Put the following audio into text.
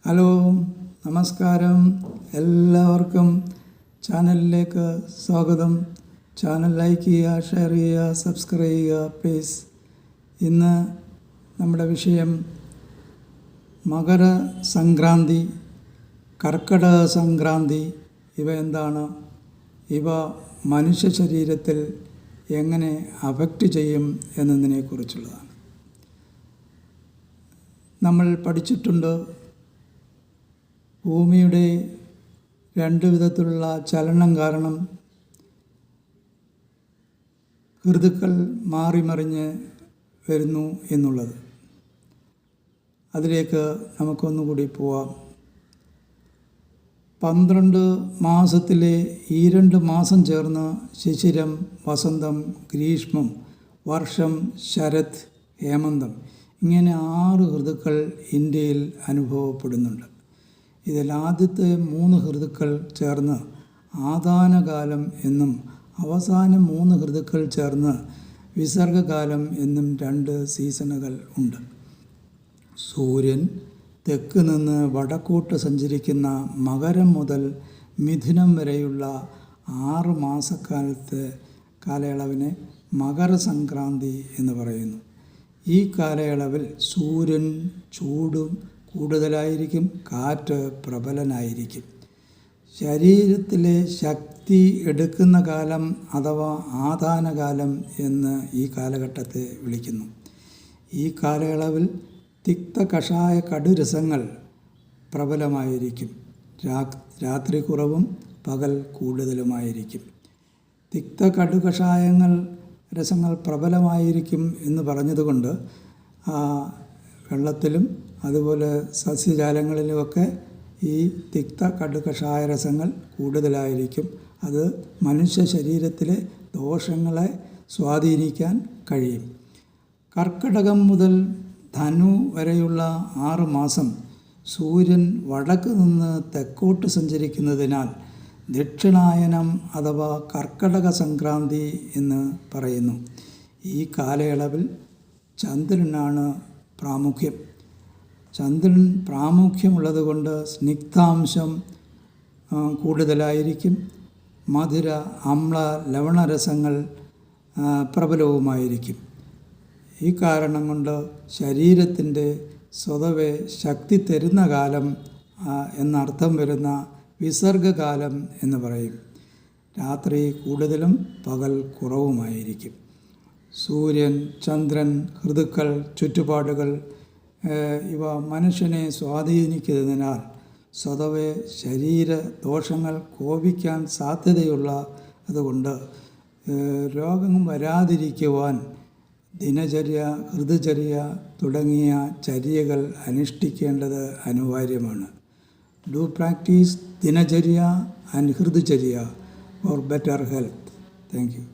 Hello, നമസ്കാരം. എല്ലാവർക്കും ചാനലിലേക്ക് സ്വാഗതം. ചാനൽ ലൈക്ക് ചെയ്യുക, ഷെയർ ചെയ്യുക, സബ്സ്ക്രൈബ് ചെയ്യുക പ്ലീസ്. ഇന്ന് നമ്മുടെ വിഷയം മകര സംക്രാന്തി, കർക്കിടക സംക്രാന്തി. ഇവ എന്താണ്? ഇവ മനുഷ്യ ശരീരത്തിൽ എങ്ങനെ അഫക്റ്റ് ചെയ്യും എന്നതിനെക്കുറിച്ചുള്ളതാണ്. നമ്മൾ പഠിച്ചിട്ടുണ്ട്, ഭൂമിയുടെ രണ്ട് വിധത്തിലുള്ള ചലനം കാരണം ഋതുക്കൾ മാറിമറിഞ്ഞ് വരുന്നു എന്നുള്ളത്. അതിലേക്ക് നമുക്കൊന്നുകൂടി പോവാം. 12 മാസത്തിലെ ഈ 2 മാസം ചേർന്ന് ശിശിരം, വസന്തം, ഗ്രീഷ്മം, വർഷം, ശരത്, ഹേമന്തം ഇങ്ങനെ 6 ഋതുക്കൾ ഇന്ത്യയിൽ അനുഭവപ്പെടുന്നുണ്ട്. ഇതിൽ ആദ്യത്തെ 3 ഋതുക്കൾ ചേർന്ന് ആദാനകാലം എന്നും അവസാന 3 ഋതുക്കൾ ചേർന്ന് വിസർഗകാലം എന്നും 2 സീസണുകൾ ഉണ്ട്. സൂര്യൻ തെക്ക് നിന്ന് വടക്കോട്ട് സഞ്ചരിക്കുന്ന മകരം മുതൽ മിഥുനം വരെയുള്ള 6 മാസക്കാലത്തെ കാലയളവിനെ മകരസംക്രാന്തി എന്ന് പറയുന്നു. ഈ കാലയളവിൽ സൂര്യൻ ചൂടും കൂടുതലായിരിക്കും, കാറ്റ് പ്രബലനായിരിക്കും. ശരീരത്തിലെ ശക്തി എടുക്കുന്ന കാലം അഥവാ ആദാനകാലം എന്ന് ഈ കാലഘട്ടത്തെ വിളിക്കുന്നു. ഈ കാലയളവിൽ തിക്ത കഷായ കടുരസങ്ങൾ പ്രബലമായിരിക്കും. രാത്രി കുറവും പകൽ കൂടുതലുമായിരിക്കും. തിക്ത കടുകഷായങ്ങൾ രസങ്ങൾ പ്രബലമായിരിക്കും എന്ന് പറഞ്ഞതുകൊണ്ട് വെള്ളത്തിലും അതുപോലെ സസ്യജാലങ്ങളിലുമൊക്കെ ഈ തിക്ത കടുകഷായ രസങ്ങൾ കൂടുതലായിരിക്കും. അത് മനുഷ്യ ശരീരത്തിലെ ദോഷങ്ങളെ സ്വാധീനിക്കാൻ കഴിയും. കർക്കിടകം മുതൽ ധനു വരെയുള്ള 6 മാസം സൂര്യൻ വടക്ക് നിന്ന് തെക്കോട്ട് സഞ്ചരിക്കുന്നതിനാൽ ദക്ഷിണായനം അഥവാ കർക്കിടക സംക്രാന്തി എന്ന് പറയുന്നു. ഈ കാലയളവിൽ ചന്ദ്രനാണ് പ്രാമുഖ്യം. ചന്ദ്രൻ പ്രാമുഖ്യമുള്ളത് കൊണ്ട് സ്നിഗ്ധാംശം കൂടുതലായിരിക്കും. മധുര, അമ്ല, ലവണരസങ്ങൾ പ്രബലവുമായിരിക്കും. ഈ കാരണം കൊണ്ട് ശരീരത്തിൻ്റെ സ്വതവേ ശക്തി തരുന്ന കാലം എന്നർത്ഥം വരുന്ന വിസർഗകാലം എന്ന് പറയും. രാത്രി കൂടുതലും പകൽ കുറവുമായിരിക്കും. സൂര്യൻ, ചന്ദ്രൻ, ഋതുക്കൾ, ചുറ്റുപാടുകൾ ഇവ മനുഷ്യനെ സ്വാധീനിക്കുന്നതിനാൽ സ്വതവേ ശരീര ദോഷങ്ങൾ കോപിക്കാൻ സാധ്യതയുള്ള അതുകൊണ്ട് രോഗം വരാതിരിക്കുവാൻ ദിനചര്യ, ഋതുചര്യ തുടങ്ങിയ ചര്യകൾ അനുഷ്ഠിക്കേണ്ടത് അനിവാര്യമാണ്. ഡു പ്രാക്ടീസ് ദിനചര്യ ആൻഡ് ഋതുചര്യ for better health. Thank U.